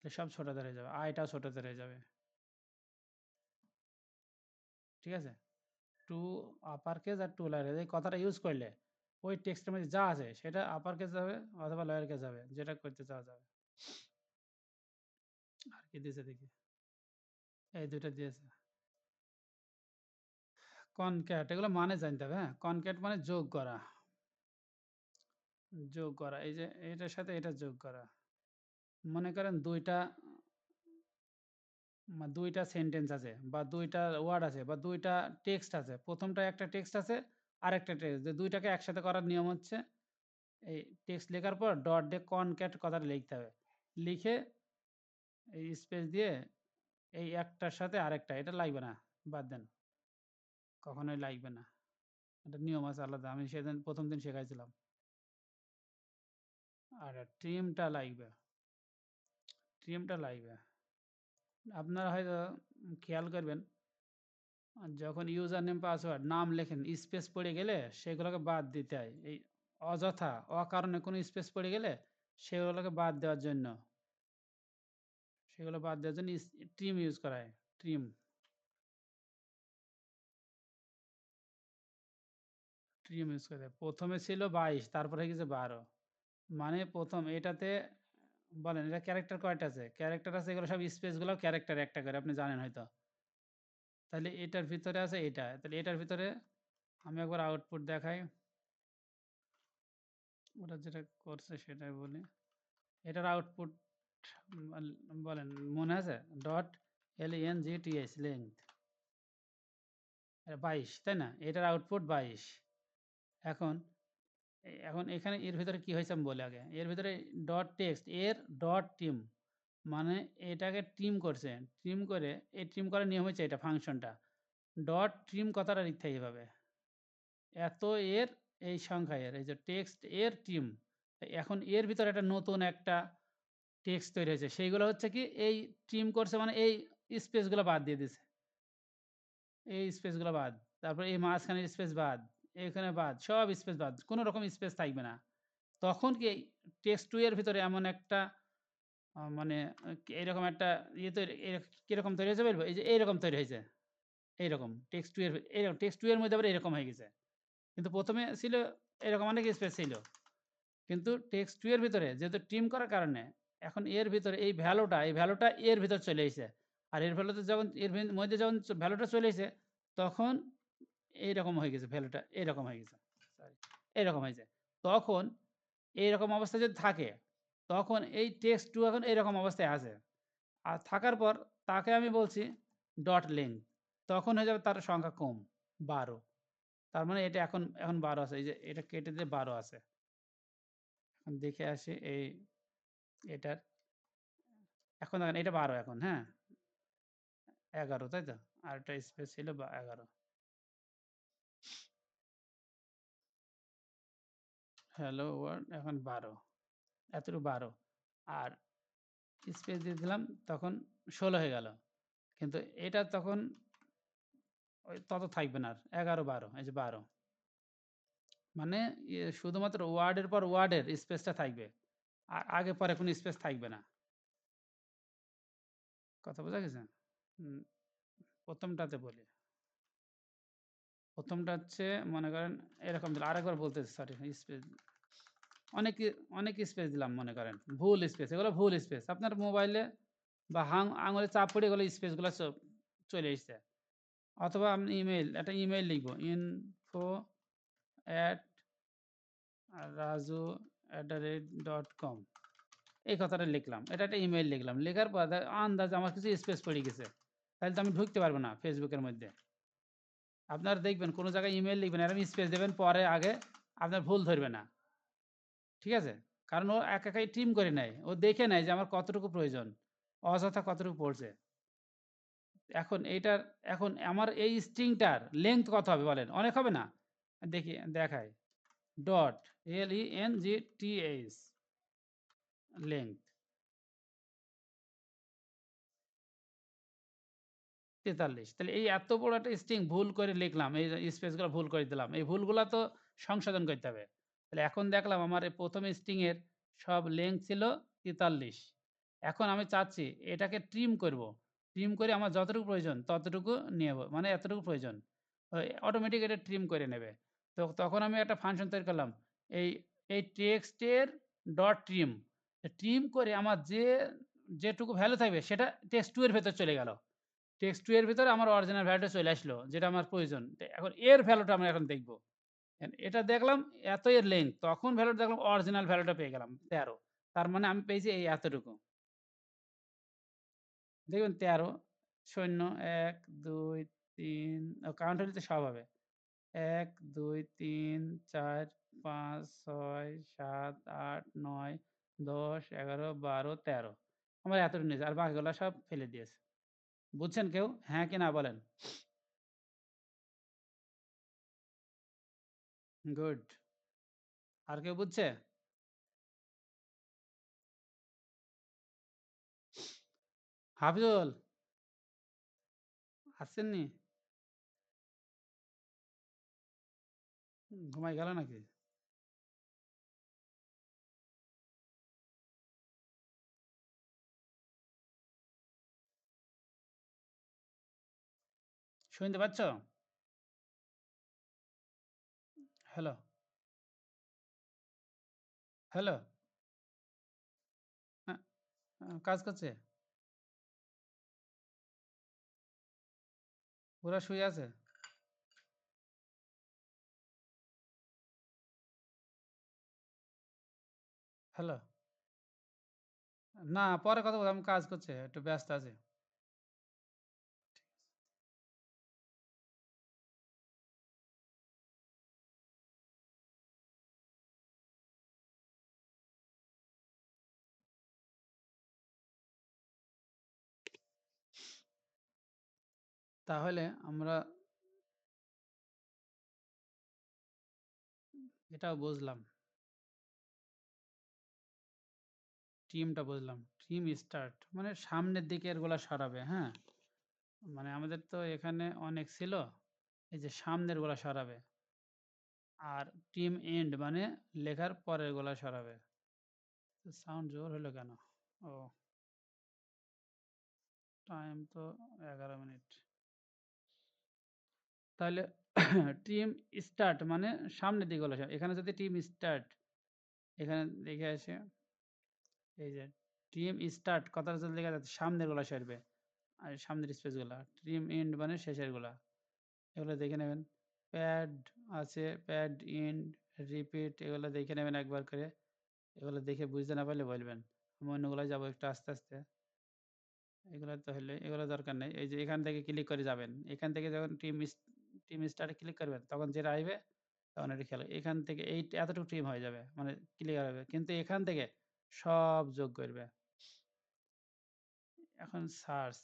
সব ছোটদের হয়ে যাবে, আইটাও ছোটদের হয়ে যাবে। ঠিক আছে, টু আপার কেস আর টু লয়ার কেস এই কথাটা ইউজ করলে ওই টেক্সটের মধ্যে যা আছে সেটা আপার কেস যাবে অথবা লয়ার কেস যাবে, যেটা করতে চাওয়া যাবে। আর কি দিয়েছে দেখি, এই দুইটা দিয়েছে। কনক্যাট, এগুলো মানে জানতে হবে। হ্যাঁ, কনক্যাট মানে যোগ করা, যোগ করা, এই যে এটার সাথে এটা যোগ করা। মনে করেন দুইটা সেন্টেন্স আছে বা দুইটা ওয়ার্ড আছে বা দুইটা টেক্সট আছে, প্রথমটা একটা টেক্সট আছে আর একটা টেক্সট, যে দুইটাকে একসাথে করার নিয়ম হচ্ছে এই টেক্সট লেখার পর ডট দিয়ে কনক্যাট কথাটা লিখতে হবে, লিখে এই স্পেস দিয়ে এই একটার সাথে আরেকটা, এটা লাগবে না, বাদ দেন, কখনোই লাগবে না। এটা নিয়ম আছে আলাদা, আমি সেদিন প্রথম দিন শেখাইছিলাম। আর ট্রিমটা লাগবে, ট্রিমটা লাগবে। আপনারা হয়তো খেয়াল করবেন, যখন ইউজার নেম পাসওয়ার্ড নাম লেখেন স্পেস পড়ে গেলে সেগুলোকে বাদ দিতে হয়। এই অযথা অকারণে কোনো স্পেস পড়ে গেলে সেগুলোকে বাদ দেওয়ার জন্য, সেগুলো বাদ দেওয়ার জন্য ট্রিম ইউজ করা হয়। ট্রিম, ট্রিম ইউজ করে। প্রথমে ছিল 22, তারপরে হয়ে গেছে 12। মানে প্রথম এটাতে বলেন, এটা ক্যারেক্টার কয়টা আছে? ক্যারেক্টার আছে, এগুলো সব স্পেসগুলো ক্যারেক্টার একটা করে, আপনি জানেন হয়তো। তাহলে এটার ভিতরে আছে এটা, তাহলে এটার ভিতরে আমি একবার আউটপুট দেখাই, ওটা যেটা করছে সেটাই বলি। এটার আউটপুট বলেন, মনে আছে? ডট LENGTH লেংথ 22, তাই না? এটার আউটপুট 22। এখন এখন এখানে এর ভিতরে কি হয়েছে আমি বলি আগে। এর ভিতরে ডট টেক্সট এর ডট টিম, মানে এটাকে ট্রিম করছে, ট্রিম করে এই ট্রিম করার নিয়ম হচ্ছে এটা ফাংশনটা ডট ট্রিম কথাটা লিখতে হয় এভাবে, এত এর এই সংখ্যা এর, এই যে টেক্সট এর ট্রিম। এখন এর ভিতরে একটা নতুন একটা টেক্সট তৈরি হয়েছে, সেইগুলো হচ্ছে কি এই ট্রিম করছে মানে এই স্পেসগুলো বাদ দিয়ে দিছে, এই স্পেসগুলো বাদ, তারপর এই মাঝখানের স্পেস বাদ, এখানে বাদ, সব স্পেস বাদ, কোনো রকম স্পেস থাকবে না। তখন কি টেক্সট টু এর ভিতরে এমন একটা মানে এইরকম একটা ইয়ে তৈরি, কিরকম তৈরি হয়েছে বলবো, এই যে এইরকম তৈরি হয়েছে, এইরকম টেক্সট টু এর, এইরকম টেক্সট টু এর মধ্যে আবার এরকম হয়ে গেছে। কিন্তু প্রথমে ছিল এরকম অনেক স্পেস ছিল, কিন্তু টেক্সট টু এর ভিতরে যেহেতু ট্রিম করার কারণে এখন এর ভিতরে এই ভ্যালুটা এর ভিতর চলে এসেছে। আর এর ভ্যালুতে যখন মধ্যে যখন ভ্যালুটা চলে এসেছে তখন এইরকম হয়ে গেছে, ভ্যালুটা এরকম হয়ে গেছে, সরি এরকম হয়েছে। তখন এইরকম অবস্থায় যদি থাকে তখন এই টেক্সট টু এখন এরকম অবস্থায় আছে। আর থাকার পর তাকে আমি বলছি ডট লেংথ, তখন হয়ে যাবে তার সংখ্যা কম ১২। তার মানে এটা এখন এখন ১২ আছে, এই যে এটা কেটে দিয়ে ১২ আছে। এখন দেখে আসি এটার, এখন দেখেন এটা ১২ এখন, হ্যাঁ ১১ তাই তো, আর একটা স্পেস ছিল ১১। হ্যালো ওয়ার্ল্ড এখন ১২, এতটুকু ১২ আর স্পেস দিয়ে দিলাম তখন ১৬ হয়ে গেল। কিন্তু এটা তখন ওই তত থাকবে না আর, ১১-১২ এই যে ১২। মানে শুধুমাত্র ওয়ার্ডের পর ওয়ার্ডের স্পেসটা থাকবে। আগে পরে কোনো স্পেস থাকবে না। কথা বোঝা গেছে? উম ১ম টাতে বলি। ১ম টা হচ্ছে মনে করেন এরকম দিলাম। আরেকবার বলতেছি, সরি স্পেস অনেক অনেক স্পেস দিলাম মনে করেন। ভুল স্পেস, এগুলো ভুল স্পেস। আপনার মোবাইলে বা আঙুলে চাপ পড়ে এগুলো স্পেসগুলো চলে এসছে। অথবা আপনি একটা ইমেইল লিখব info@raju@com, এই কথাটা লিখলাম। এটা একটা ইমেইল লিখলাম। লেখার পর আন্দাজে আমার কিছু স্পেস পড়ে গেছে। তাহলে তো আমি ঢুকতে পারব না ফেসবুকের মধ্যে। আপনারা দেখবেন কোনো জায়গায় ইমেইল লিখবেন, এরকম স্পেস দেবেন পরে আগে, আপনার ভুল ধরবে না। ঠিক আছে? কারণ ও একাই টিম করে নেয়। ও দেখে নেয় যে আমার কতটুকু প্রয়োজন, অযথা কতটুকু পড়ছে। এখন এইটার, এখন আমার এই স্ট্রিংটার লেংথ কত হবে বলেন? অনেক হবে না? দেখি দেখাই। Dot length length ৪৩। তাহলে এই এত বড় একটা স্ট্রিং ভুল করে লিখলাম, এই স্পেসগুলো ভুল করে দিলাম। এই ভুলগুলা তো সংশোধন করতে হবে। তাহলে এখন দেখলাম আমার এই ১ম স্ট্রিং এর সব লেংথ ছিল ৪৩। এখন আমি চাচ্ছি এটাকে ট্রিম করব। ট্রিম করে আমার যতটুকু প্রয়োজন ততটুকু নেব। মানে এতটুকু প্রয়োজন। অটোমেটিক এটা ট্রিম করে নেবে। তো তখন আমি একটা ফাংশন তৈরি করলাম। এই এই টেক্সটের ডট ট্রিম। ট্রিম করে আমার যেটুকু ভ্যালু থাকবে সেটা টেক্সট 2 এর ভেতর চলে গেল। টেক্সট 2 এর ভেতরে আমার অরিজিনাল ভ্যালুটা চলে আসলো, যেটা আমার প্রয়োজন। এখন এর ভ্যালুটা আমরা এখন দেখব। এটা দেখলাম এত এর লেংথ, তখন ভ্যালুটা দেখলাম অরিজিনাল ভ্যালুটা পেয়ে গেলাম ১৩। তার মানে আমি পেয়েছি এই এতটুকু। দেখবেন ১৩, ০, ১, ২, ৩, কাউন্ট হলে তো সব হবে। ১, ২, ৩, ৪, ৫, ৬, ৭, ৮, ৯, ১০, ১১, ১২, ১৩। আমার এতটুকু নিয়েছে। আর বাকিগুলা সব ফেলে দিয়েছে। বুঝছেন কেউ? হ্যাঁ কি না বলেন? গুড। আর কেউ বুঝছে? হাফিজুল আসছেননি? ঘুমায় গেল নাকি? শুনতে পাচ্ছ? Hello, hello? হ্যাঁ, কাজ করছে? ওরা শুয়ে আছে? হ্যালো? না, পরে কথা বলবো। আমি কাজ করছি। একটু ব্যস্ত আছি। তাহলে আমরা এটাও বুঝলাম। টিমটা বুঝলাম। টিম স্টার্ট মানে সামনের দিকে এগুলা সরাবে, হ্যাঁ? মানে আমাদের তো এখানে অনেক ছিল। এই যে সামনের গুলা সরাবে। আর টিম এন্ড মানে লেখার পরের গুলা সরাবে। সাউন্ড জোর হলো কেন? ও, টাইম তো ১১ মিনিট। তাহলে টিম স্টার্ট মানে সামনের দিকে হলো। এখানে যদি টিম স্টার্ট, এখানে দেখে আসে এই যে টিম স্টার্ট কথাটা যদি লেখা যাচ্ছে সামনের গলা সরবে। আর সামনের স্পেসগুলা। ট্রিম এন্ড মানে শেষেরগুলা। এগুলো দেখে নেবেন। প্যাড আছে, প্যাড এন্ড, রিপিট এগুলো দেখে নেবেন একবার করে। এগুলো দেখে বুঝতে না পারলে বলবেন। আমি অন্যগুলায় যাবো একটু আস্তে, আস্তে। এগুলো তো হইলে এগুলো দরকার নেই। এই যে এখান থেকে ক্লিক করে যাবেন। এখান থেকে যখন টিম স্টারে ক্লিক করবেন তখন যেটা আইবে তখন এটা খেয়াল এখান থেকে এই এতটুকু ট্রিম হয়ে যাবে। মানে ক্লিয়ার হবে। কিন্তু এখান থেকে সব যোগ করবে। এখন সার্চ,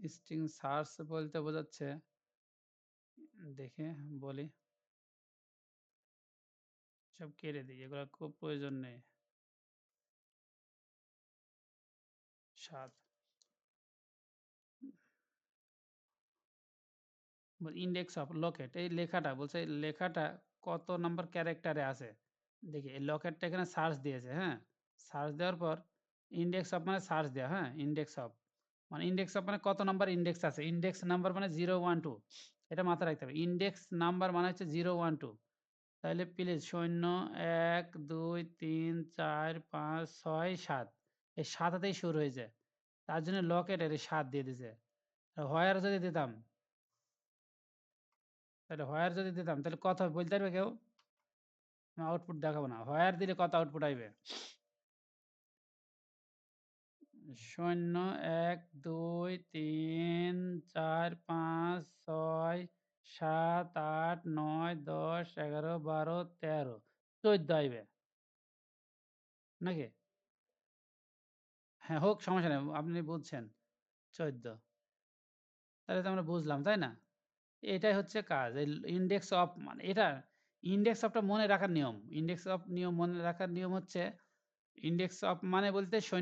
স্ট্রিং সার্চ বলতে বোঝাচ্ছে দেখে বলি। সব কেটে দিই। এগুলো খুব প্রয়োজন নেই। ৭ ইনডেক্স অফ লোকেট এই লেখাটা বলছে এই লেখাটা কত নাম্বার ক্যারেক্টারে আছে। দেখি এই লোকেটটা এখানে সার্চ দিয়েছে, হ্যাঁ? সার্চ দেওয়ার পর ইনডেক্স অফ মানে সার্চ দেওয়া, হ্যাঁ? ইনডেক্স অফ মানে ইনডেক্স অফ মানে কত নাম্বার ইনডেক্স আছে। ইনডেক্স নাম্বার মানে 0, 1, 2 এটা মাথায় রাখতে হবে। ইনডেক্স নাম্বার মানে হচ্ছে 0, 1, 2 তাহলে প্লিজ 0, 1, 2, 3, 4, 5, 6, 7 এই ৭ হাতেই শুরু হয়েছে। তার জন্য লকেটের এই ৭ দিয়ে দিছে। আর হোয়ার যদি দিতাম তাহলে হোয়ার যদি দিতাম তাহলে কত হবে বলতে পারবে কেউ? আউটপুট দেখাবো না। হোয়ার দিলে কত আউটপুট আইবে? ০, ১, ২, ৩, ৪, ৫, ৬, ৭, ৮, ৯, ১০, ১১, ১২, ১৩, ১৪ আইবে। নাকি? হ্যাঁ, হোক সমস্যা নেই। আপনি বুঝছেন ১৪ তাহলে তো আমরা বুঝলাম, তাই না? এটাই হচ্ছে কাজ। এই ইনডেক্স অফ মানে এটা ইনডেক্স অফটা মনে রাখার নিয়ম। ইনডেক্স অফ নিয়ম মনে রাখার নিয়ম হচ্ছে ইনডেক্স অফ মানে বলতে ০,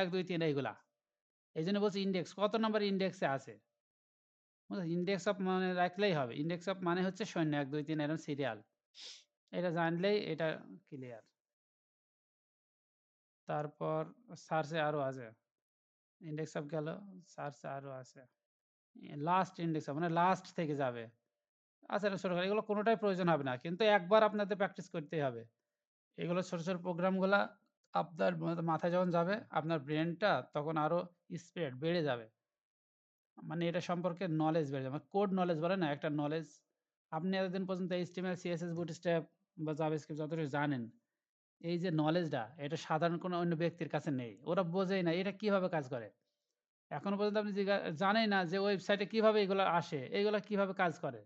১, ২, ৩ এইগুলা। এইজন্য বলছি ইনডেক্স কত নাম্বার ইনডেক্সে আছে। বুঝলেন? ইনডেক্স অফ মনে রাখলেই হবে। ইনডেক্স অফ মানে হচ্ছে ০, ১, ২, ৩ এরকম সিরিয়াল। এটা জানলেই এটা ক্লিয়ার। তারপর সার্চে আরো আছে। ইনডেক্স অফ গেল, সার্চে আরো আছে। লাস্ট ইনডেক্স অফ মানে লাস্ট থেকে যাবে। আচ্ছা এটা ছোটখাটো এগুলো কোনটাই প্রয়োজন হবে না। কিন্তু একবার আপনাদের প্র্যাকটিস করতেই হবে। এগুলো ছোট, ছোট প্রোগ্রামগুলা আপনার মাথায় যখন যাবে আপনার ব্রেইনটা তখন আরো স্পিড বেড়ে যাবে। মানে এটা সম্পর্কে নলেজ বেড়ে যাবে। কোড নলেজ বলে না একটা নলেজ। আপনি এতদিন পর্যন্ত HTML, CSS, Bootstrap বা JavaScript যতটুকু জানেন, এই যে নলেজটা এটা সাধারণ কোনো অন্য ব্যক্তির কাছে নেই। ওরা বোঝেই না এটা কিভাবে কাজ করে। এখনো পর্যন্ত আপনি জানেই না যে ওয়েবসাইটে কিভাবে এগুলো আসে, এগুলা কিভাবে কাজ করে।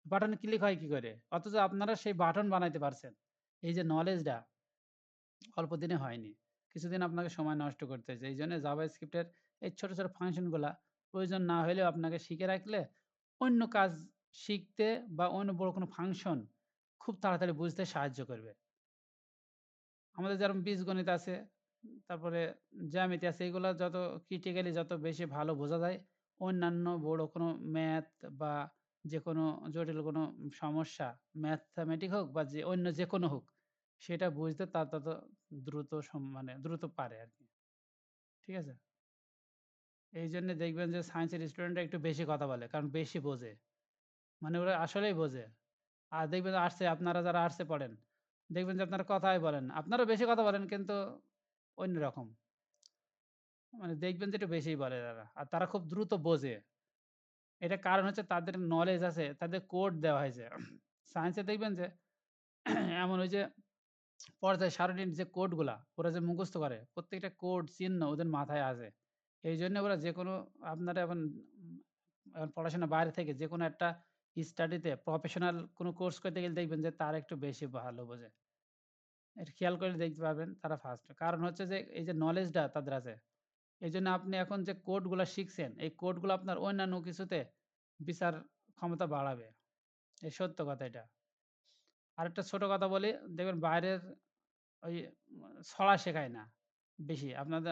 বাটনে ক্লিক হয় কি করে? অথচ আপনারা সেই বাটন বানাইতে পারছেন। এই যে নলেজটা অল্প দিনে হয়নি। কিছুদিন আপনাকে সময় নষ্ট করতে হয়েছে। এইজন্য JavaScript এর এই ছোট, ছোট ফাংশন গুলা প্রয়োজন না হইলেও আপনাকে শিখে রাখলে অন্য কাজ শিখতে বা অন্য বড় কোনো ফাংশন খুব তাড়াতাড়ি বুঝতে সাহায্য করবে। আমাদের যেরকম বীজগণিত আছে, তারপরে জ্যামিতি আছে এগুলা যত ক্রিটিক্যালি যত বেশি ভালো বোঝা যায়, অন্যান্য বড় কোনো ম্যাথ বা যেকোনো জটিল কোনো সমস্যা ম্যাথমেটিক হোক বা যে অন্য যেকোনো হোক, সেটা বুঝতে তার তত দ্রুত মানে দ্রুত পারে আরকি। ঠিক আছে? এইজন্যে দেখবেন যে সায়েন্সের স্টুডেন্টরা একটু বেশি কথা বলে। কারণ বেশি বোঝে। মানে ওরা আসলেই বোঝে। আর দেখবেন আর্টসে আপনারা যারা আর্টসে পড়েন, দেখবেন যে আপনারা কথাই বলেন। আপনারাও বেশি কথা বলেন কিন্তু অন্যরকম। মানে দেখবেন যে একটু বেশিই বলে তারা। আর তারা খুব দ্রুত বোঝে। এটার কারণ হচ্ছে তাদের নলেজ আছে, তাদের কোড দেওয়া হয়েছে। সায়েন্সে দেখবেন যে এমন ওই যে পর্যায় সারণীর যে কোডগুলা ওরা যে মুখস্থ করে, প্রত্যেকটা কোড চিহ্ন ওদের মাথায় আছে। এইজন্য ওরা যেকোনো আপনারা এখন পড়াশোনার বাইরে থেকে যেকোনো একটা স্টাডিতে প্রফেশনাল কোনো কোর্স করতে গেলে দেখবেন যে তারা একটু বেশি ভালো বোঝে। এটা খেয়াল করলে দেখতে পাবেন তারা ফার্স্ট। কারণ হচ্ছে যে এই যে নলেজটা তাদের আছে। এইজন্য আপনি এখন যে কোডগুলা শিখছেন, এই কোডগুলো আপনার অন্যান্য কিছুতে বিচার ক্ষমতা বাড়াবে। এই সত্য কথা এটা। আরেকটা ছোট কথা বলি, দেখবেন বাইরের ওই ছড়া শেখায় না বেশি।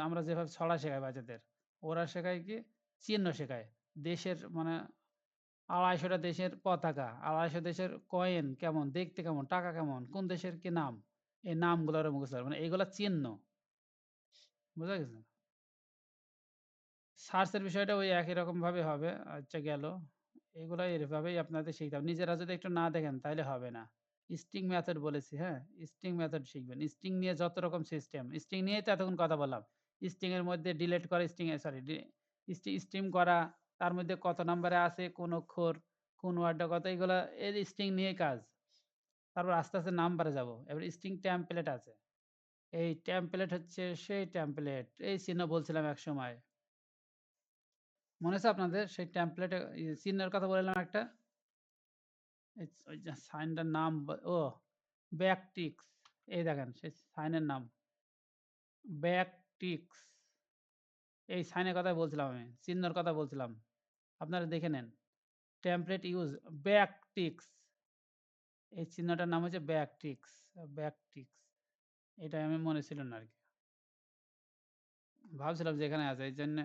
আমরা যেভাবে ছড়া শেখাই বাচ্চাদের, ওরা শেখায় কি? চিহ্ন শেখায়। দেশের মানে ২৫০ টা দেশের পতাকা, ২৫০ দেশের কয়েন কেমন, দেখতে কেমন, টাকা কেমন, কোন দেশের কি নাম, এই নামগুলো ওরা মুখস্থ করে। মানে এগুলা চিহ্ন। বুঝা গেছে? সার্চের বিষয়টা ওই একই রকমভাবে হবে। আচ্ছা গেল। এগুলা এভাবেই আপনাদের শিখতে হবে। নিজেরা যদি একটু না দেখেন তাইলে হবে না। স্ট্রিং মেথড বলেছি, হ্যাঁ? স্ট্রিং মেথড শিখবেন। স্ট্রিং নিয়ে যত রকম সিস্টেম, স্ট্রিং নিয়েই তো এতক্ষণ কথা বললাম। স্ট্রিং এর মধ্যে ডিলিট করা স্ট্রিং এ সরি স্ট্রিম করা, তার মধ্যে কত নাম্বারে আছে, কোন অক্ষর, কোন ওয়ার্ডটা কত, এগুলা এর স্ট্রিং নিয়েই কাজ। তারপর আস্তে, আস্তে নাম্বারে যাবো। এবার স্ট্রিং টেমপ্লেট আছে। এই টেমপ্লেট হচ্ছে সেই টেমপ্লেট। এই চিহ্ন বলছিলাম একসময়। মনে আছে আপনাদের? সেই টেমপ্লেটে চিহ্নের কথা বললাম একটা? ওই যে সাইনটার নাম ব্যাকটিক্স। এই দেখেন সেই সাইনের নাম। ব্যাকটিক্স। এই সাইনের কথাই বলছিলাম আমি। চিহ্নের কথা বলছিলাম। আপনারা দেখে নেন। Template use backticks. এই চিহ্নটার নাম হচ্ছে ব্যাকটিক্স। ব্যাকটিক্স। এটা আমি মনে ছিল না আরকি। ভাবছিলাম যে এখানে আছে। এইজন্যে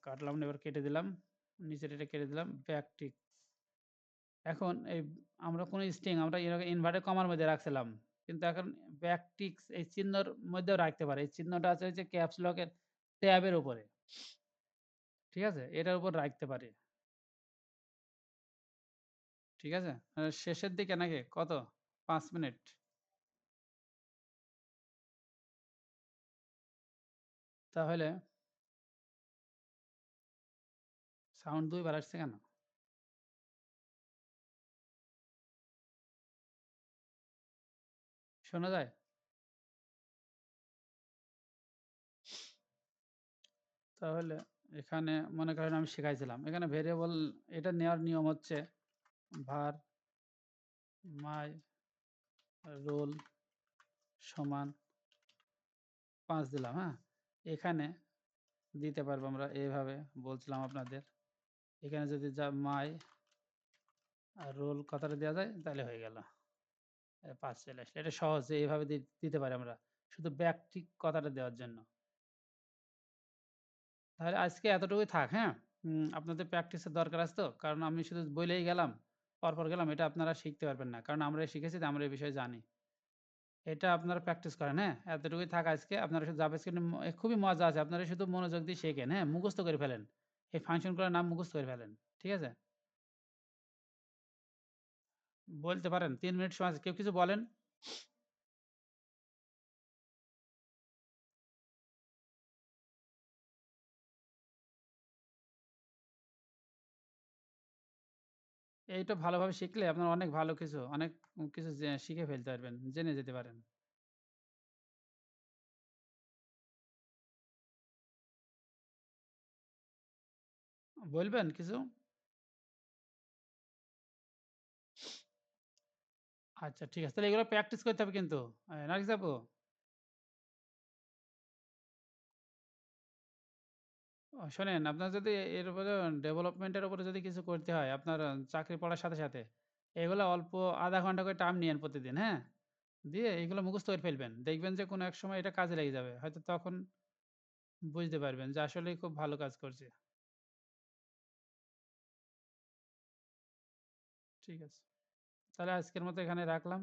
কাটলাম না, এবার কেটে দিলাম। নিচের এটা কেটে দিলাম। ব্যাকটিক্স। এখন এই আমরা কোন স্ট্রিং আমরা ইনভার্টেড কমার মধ্যে রাখছিলাম। কিন্তু এখন ব্যাকটিক্স এই চিহ্নর মধ্যেও রাখতে পারে। এই চিহ্নটা আছে হচ্ছে ক্যাপস লকের ট্যাবের উপরে। ঠিক আছে? এটার উপর রাখতে পারি। ঠিক আছে? শেষের দিকে নাকি? কত? ৫ মিনিট। তাহলে সাউন্ড ২ বার আসছে কেন? শোনা যায়? তাহলে এখানে মনে করেন আমি শিখাইছিলাম। এখানে ভেরিয়েবল এটা নেওয়ার নিয়ম হচ্ছে var my roll সমান ৫ দিলাম, হ্যাঁ? এখানে দিতে পারবো আমরা এভাবে বলছিলাম আপনাদের। এখানে যদি my roll কথাটা দেওয়া যায় তাহলে হয়ে গেল। ৫ চলে আসলো। এটা সহজ যে এভাবে দিতে পারি আমরা। শুধু ব্যাকটিক কথাটা দেওয়ার জন্য। তাহলে আজকে এতটুকুই থাক, হ্যাঁ? আপনাদের প্র্যাকটিসের দরকার আছে তো? কারণ আমি শুধু বইলেই গেলাম, পরপর গেলাম, এটা আপনারা শিখতে পারবেন না। কারণ আমরা শিখেছি তো আমরা এই বিষয়ে জানি। এটা আপনারা প্র্যাকটিস করেন, হ্যাঁ? এতটুকুই থাক আজকে। আপনারা শুধু জাভাস্ক্রিপ্ট খুবই মজা আছে। আপনারা শুধু মনোযোগ দিয়ে শেখেন, হ্যাঁ? মুখস্থ করে ফেলেন। এই ফাংশনগুলোর নাম মুখস্থ করে ফেলেন। ঠিক আছে? বলতে পারেন। ৩ মিনিট সময় আছে। কেউ কিছু বলেন? এইটা ভালোভাবে শিখলে আপনার অনেক ভালো কিছু, অনেক কিছু শিখে ফেলতে পারবেন। জেনে যেতে পারেন। বলবেন কিছু? আচ্ছা ঠিক আছে। তাহলে এগুলো প্র্যাকটিস করতে হবে কিন্তু। নার্গিস আপু? শোনেন, আপনার যদি এর উপরে ডেভেলপমেন্টের উপরে যদি কিছু করতে হয়, আপনার চাকরি পড়ার সাথে, সাথে এগুলা অল্প ০.৫ ঘন্টা করে টাইম নিয়েন প্রতিদিন, হ্যাঁ? দিয়ে এগুলো মুখস্থ করে ফেলবেন। দেখবেন যে কোনো এক সময় এটা কাজে লেগে যাবে। হয়তো তখন বুঝতে পারবেন যে আসলেই খুব ভালো কাজ করছে। ঠিক আছে। তাহলে আজকের মতো এখানে রাখলাম।